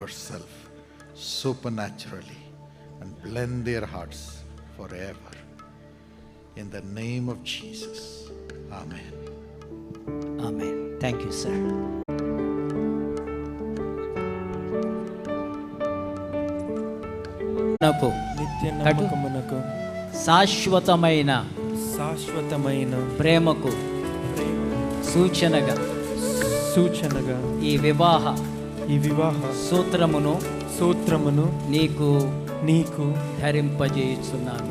yourself supernaturally and blend their hearts forever. In the name of Jesus. Amen. Amen. Thank you, sir. నాకు నిత్య నమ్మకమునకు శాశ్వతమైన ప్రేమకు సూచనగా ఈ వివాహ సూత్రమును నీకు ధరింపజేయుచున్నాను.